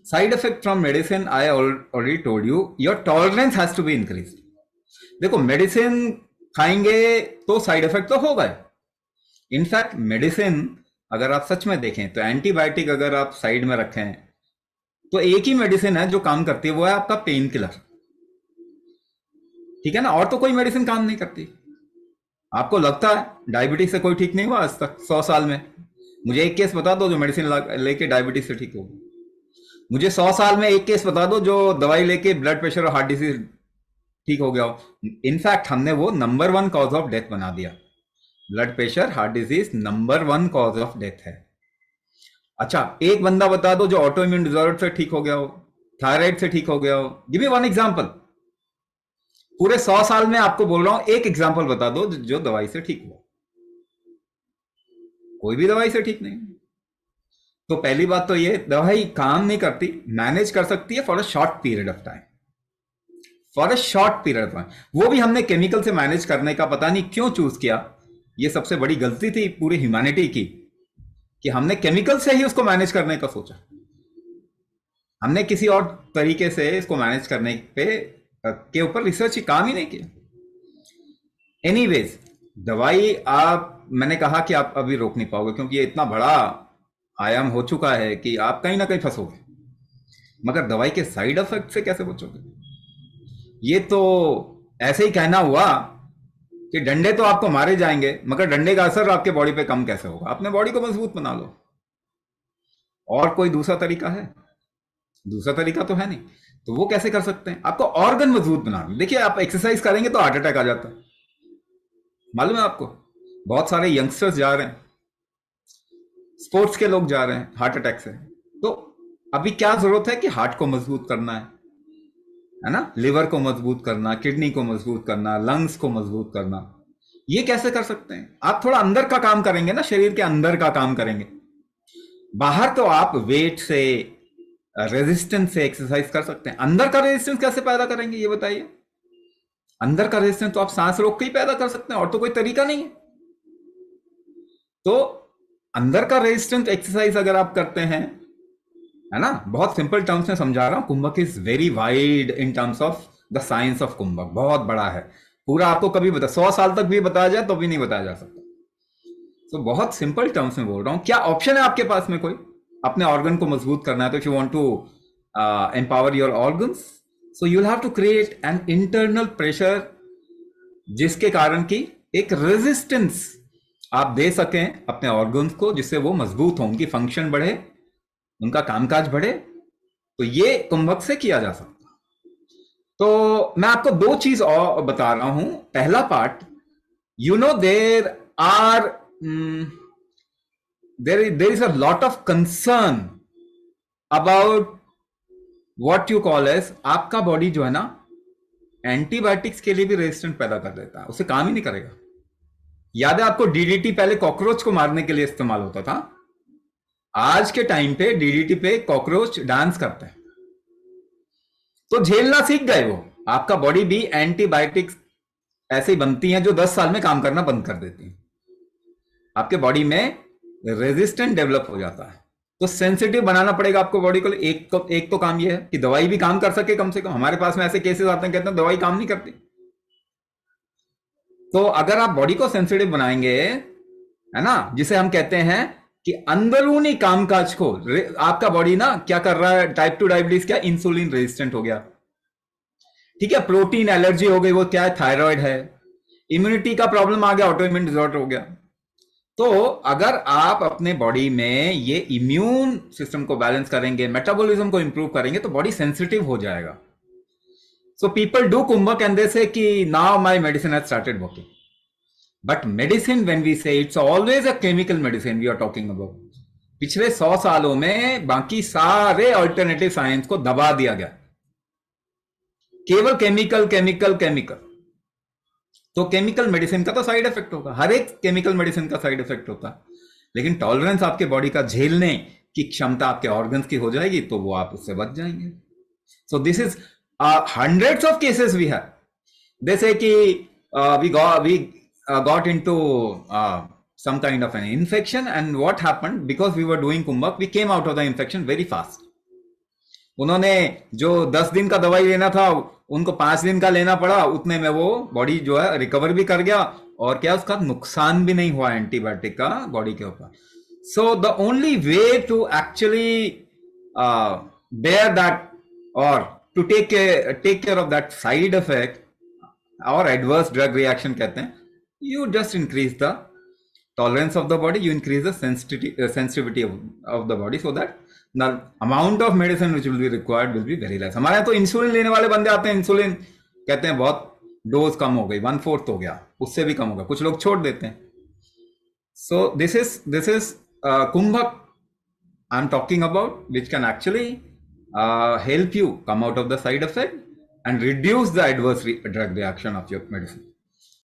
Side effect from medicine I already told you, your tolerance has to be increase. देखो medicine खाएंगे तो side effect तो होगा। In fact medicine अगर आप सच में देखें तो एंटीबायोटिक अगर आप साइड में रखें तो एक ही मेडिसिन है जो काम करती है, वो है आपका पेन किलर। ठीक है ना, और तो कोई मेडिसिन काम नहीं करती। आपको लगता है डायबिटीज से कोई ठीक नहीं हुआ आज तक 100 साल में? मुझे एक केस बता दो जो मेडिसिन लेके डायबिटीज से ठीक हो। मुझे 100 साल में एक केस बता दो जो दवाई लेके ब्लड प्रेशर और हार्ट डिजीज ठीक हो गया हो। इनफैक्ट हमने वो नंबर 1 कॉज ऑफ डेथ बना दिया। Blood pressure heart disease number 1 cause of death है। अच्छा, एक बंदा बता दो जो ऑटो इम्यून डिसऑर्डर से ठीक हो गया हो, थायराइड से ठीक हो गया हो। Give me one example. पूरे 100 साल में आपको बोल रहा हूं, एक एग्जांपल बता दो जो दवाई से ठीक हुआ। कोई भी दवाई से ठीक नहीं। तो पहली बात तो ये, दवाई काम नहीं करती, मैनेज कर सकती है for a short period of time, for a short period of time. वो भी हमने केमिकल से मैनेज करने का पता नहीं क्यों चूज किया। ये सबसे बड़ी गलती थी पूरी ह्यूमैनिटी की कि हमने केमिकल से ही उसको मैनेज करने का सोचा। हमने किसी और तरीके से इसको मैनेज करने पे के ऊपर रिसर्च काम ही नहीं किया। एनीवेज, दवाई मैंने कहा कि आप अभी रोक नहीं पाओगे क्योंकि ये इतना बड़ा आयाम हो चुका है कि आप कहीं ना कहीं फंसोगे। मगर दवाई के साइड इफेक्ट से कैसे बचोगे? ये तो ऐसे ही कहना हुआ कि डंडे तो आपको मारे जाएंगे, मगर डंडे का असर आपके बॉडी पे कम कैसे होगा? अपने बॉडी को मजबूत बना लो। और कोई दूसरा तरीका है? दूसरा तरीका तो है नहीं। तो वो कैसे कर सकते हैं? आपको ऑर्गन मजबूत बनाना। देखिए, आप एक्सरसाइज करेंगे तो हार्ट अटैक आ जाता है, मालूम है आपको? बहुत सारे यंगस्टर्स जा रहे हैं, स्पोर्ट्स के लोग जा रहे हैं हार्ट अटैक से। तो अभी क्या जरूरत है कि हार्ट को मजबूत करना है ना, लिवर को मजबूत करना, किडनी को मजबूत करना, लंग्स को मजबूत करना। ये कैसे कर सकते हैं? आप थोड़ा अंदर का काम करेंगे ना, शरीर के अंदर का काम करेंगे। बाहर तो आप वेट से, रेजिस्टेंस से एक्सरसाइज कर सकते हैं। अंदर का रेजिस्टेंस कैसे पैदा करेंगे ये बताइए? अंदर का रेजिस्टेंस तो आप सांस रोक के ही पैदा कर सकते हैं, और तो कोई तरीका नहीं है। तो अंदर का रेजिस्टेंस एक्सरसाइज अगर आप करते हैं, है ना, बहुत सिंपल टर्म्स में समझा रहा हूं। Kumbhak is very wide in terms of the science of kumbhak, बहुत बड़ा है। पूरा आपको कभी 100 साल तक भी बताया जाए तो भी नहीं बताया जा सकता। तो बहुत सिंपल टर्म्स में बोल रहा हूं। क्या ऑप्शन है आपके पास में कोई? अपने ऑर्गन को मजबूत करना है तो if you want to empower your organs, so you will have to create an internal pressure जिसके कारण की एक रेजिस्टेंस आप दे सकें अपने ऑर्गन्स को, जिससे वो मजबूत हो, उनकी फंक्शन बढ़े, उनका कामकाज बढ़े। तो ये कुंभक से किया जा सकता। तो मैं आपको 2 चीज और बता रहा हूं। पहला part, you know there are there is a lot of concern about what you call as, आपका बॉडी जो है ना एंटीबायोटिक्स के लिए भी रेजिस्टेंट पैदा कर देता है, उसे काम ही नहीं करेगा। याद है आपको, डीडीटी पहले कॉकरोच को मारने के लिए इस्तेमाल होता था। आज के टाइम पे डीडीटी पे कॉकरोच डांस करते हैं। तो झेलना सीख गए वो। आपका बॉडी भी एंटीबायोटिक्स ऐसे ही बनती हैं जो 10 साल में काम करना बंद कर देती हैं। आपके बॉडी में रेजिस्टेंट डेवलप हो जाता है। तो सेंसिटिव बनाना पड़ेगा आपको बॉडी को। एक तो काम ये है कि दवाई भी काम कर सके कम से कम। हमारे पास में ऐसे केसेस आते हैं, कहते हैं दवाई काम नहीं करती। तो अगर आप बॉडी को सेंसिटिव बनाएंगे, है ना, जिसे हम कहते हैं कि अंदरूनी कामकाज को, आपका बॉडी ना क्या कर रहा है, टाइप 2 डायबिटीज क्या, इंसुलिन रेजिस्टेंट हो गया, ठीक है, प्रोटीन एलर्जी हो गई, वो क्या है, थायराइड है, इम्यूनिटी का प्रॉब्लम आ गया, ऑटो इम्यून डिसऑर्डर हो गया। तो अगर आप अपने बॉडी में ये इम्यून सिस्टम को बैलेंस करेंगे, मेटाबॉलिज्म को इंप्रूव करेंगे, तो बॉडी सेंसिटिव हो जाएगा। So people do kumbhak and they say कि now my medicine has started working. But medicine when we say, it's always a chemical medicine we are talking about. पिछले 100 सालों में बाकी सारे अल्टरनेटिव साइंस को दबा दिया गया, केवल केमिकल केमिकल केमिकल। तो केमिकल मेडिसिन का तो साइड इफेक्ट होगा, हर एक केमिकल मेडिसिन का साइड इफेक्ट होता है। लेकिन टॉलरेंस आपके बॉडी का झेलने की क्षमता आपके ऑर्गन्स की हो जाएगी, तो वो आप उससे बच जाएंगे। So this is hundreds of cases we have. जैसे कि we got into some kind of an infection, and what happened, because we were doing kumbhak, we came out of the infection very fast. उन्होंने जो 10 दिन का दवाई लेना था उनको 5 दिन का लेना पड़ा, उतने में वो बॉडी जो है रिकवर भी कर गया, और क्या उसका नुकसान भी नहीं हुआ एंटीबायोटिक का बॉडी के ऊपर. So the only way to actually bear that, or to take care of that side effect or adverse drug reaction कहते हैं, you just increase the tolerance of the body, you increase the sensitivity of the body, so that the amount of medicine which will be required will be very less. हमारे यहाँ तो insulin लेने वाले बंदे आते हैं, इंसुलिन कहते हैं बहुत डोज कम हो गई, 1/4 हो गया, उससे भी कम हो गया, कुछ लोग छोड़ देते हैं. So this is kumbhak I'm talking about, which can actually help you come out of the side effect and reduce the adverse drug reaction of your medicine.